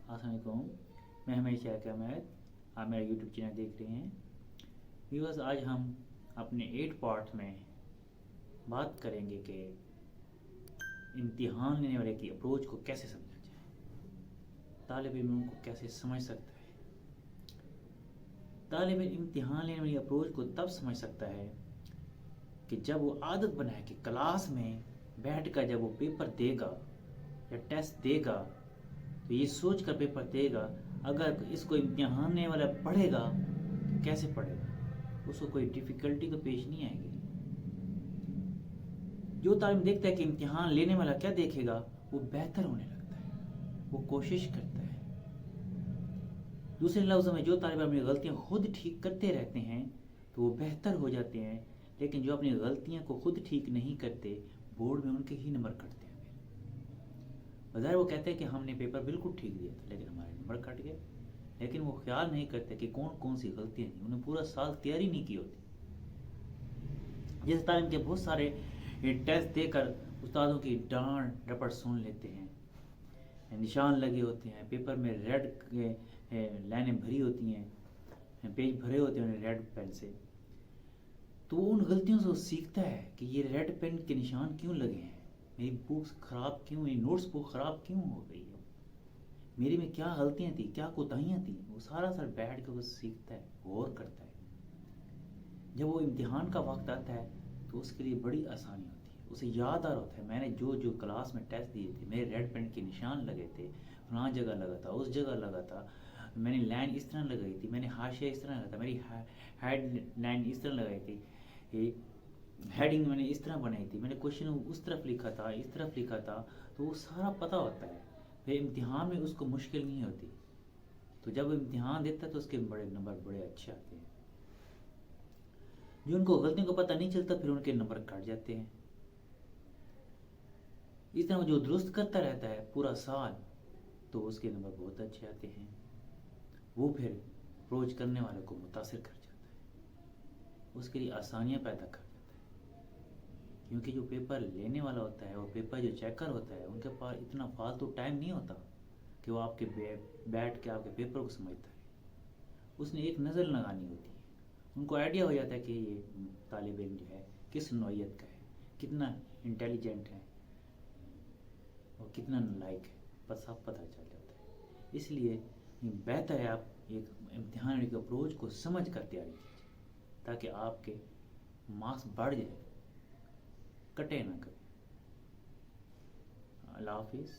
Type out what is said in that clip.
अस्सलाम वालेकुम। मैं हमें शेख अहमद, आप मेरा यूट्यूब चैनल देख रहे हैं। व्यूअर्स, आज हम अपने 8 पार्ट में बात करेंगे कि इम्तिहान लेने वाले की अप्रोच को कैसे समझा जाए, तालिब इल्म को कैसे समझ सकता है। तालिब इल्म इम्तिहान लेने वाली अप्रोच को तब समझ सकता है कि जब वो आदत बनाए कि क्लास में बैठ कर जब वो पेपर देगा या टेस्ट देगा तो ये सोच कर पेपर देगा, अगर इसको इम्तिहान लेने वाला पढ़ेगा तो कैसे पढ़ेगा, उसको कोई डिफ़िकल्टी तो पेश नहीं आएगी। जो तालिब देखता है कि इम्तिहान लेने वाला क्या देखेगा, वो बेहतर होने लगता है, वो कोशिश करता है। दूसरे लफ्ज़ों में, जो तालिब अपनी गलतियाँ खुद ठीक करते रहते हैं तो वो बेहतर हो जाते हैं, लेकिन जो अपनी गलतियाँ को खुद ठीक नहीं करते, बोर्ड में उनके ही नंबर कटते हैं। बज़ाहिर वो कहते हैं कि हमने पेपर बिल्कुल ठीक दिया था लेकिन हमारे नंबर कट गए, लेकिन वो ख्याल नहीं करते कि कौन कौन सी गलतियाँ थी। उन्हें पूरा साल तैयारी नहीं की होती। जिस तालिब के बहुत सारे टेस्ट देकर उस्तादों की डांट डपट सुन लेते हैं, निशान लगे होते हैं, पेपर में रेड लाइनें भरी होती हैं, पेज भरे होते हैं रेड पेन से, तो वो उन गलतियों से सीखता है कि ये रेड पेन के निशान क्यों लगे हैं, मेरी बुक्स ख़राब क्यों, मेरी नोट्स बुक ख़राब क्यों हो गई है, मेरी में क्या गलतियाँ थी, क्या कोताहियाँ थी। वो सारा सर बैठ के वो सीखता है, गौर करता है। जब वो इम्तिहान का वक्त आता है तो उसके लिए बड़ी आसानी होती है, उसे याद आ रहा होता है मैंने जो जो क्लास में टेस्ट दिए थे, मेरे रेड पेन के निशान लगे थे, फलां जगह लगा था, उस जगह लगा था, मैंने लाइन इस तरह लगाई थी, मैंने हाशिया इस तरह लगा था, मेरी हेड लाइन इस तरह लगाई थी, हेडिंग मैंने इस तरह बनाई थी, मैंने क्वेश्चन उस तरफ लिखा था, इस तरफ लिखा था, तो वो सारा पता होता है। फिर इम्तिहान में उसको मुश्किल नहीं होती, तो जब इम्तिहान देता है तो उसके बड़े नंबर बड़े अच्छे आते हैं। जो उनको गलतियों का पता नहीं चलता फिर उनके नंबर कट जाते हैं। इस तरह जो दुरुस्त करता रहता है पूरा साल तो उसके नंबर बहुत अच्छे आते हैं। वो फिर अप्रोच करने वाले को मुतासिर कर जाता है, उसके लिए आसानियाँ पैदा कर देता है। क्योंकि जो पेपर लेने वाला होता है और पेपर जो चेकर होता है, उनके पास इतना फालतू टाइम नहीं होता कि वो आपके बैठ के आपके पेपर को समझता है। उसने एक नज़र लगानी होती है, उनको आइडिया हो जाता है कि ये तालिब इल्म जो है किस नौइयत का है, कितना इंटेलिजेंट है और कितना नालायक है, बस सब पता चल जाता है। इसलिए बेहतर है आप एक इम्तिहान की अप्रोच को समझ कर तैयारी कीजिए ताकि आपके मार्क्स बढ़ जाए, कटे ना कभी। अल्लाह हाफिज़।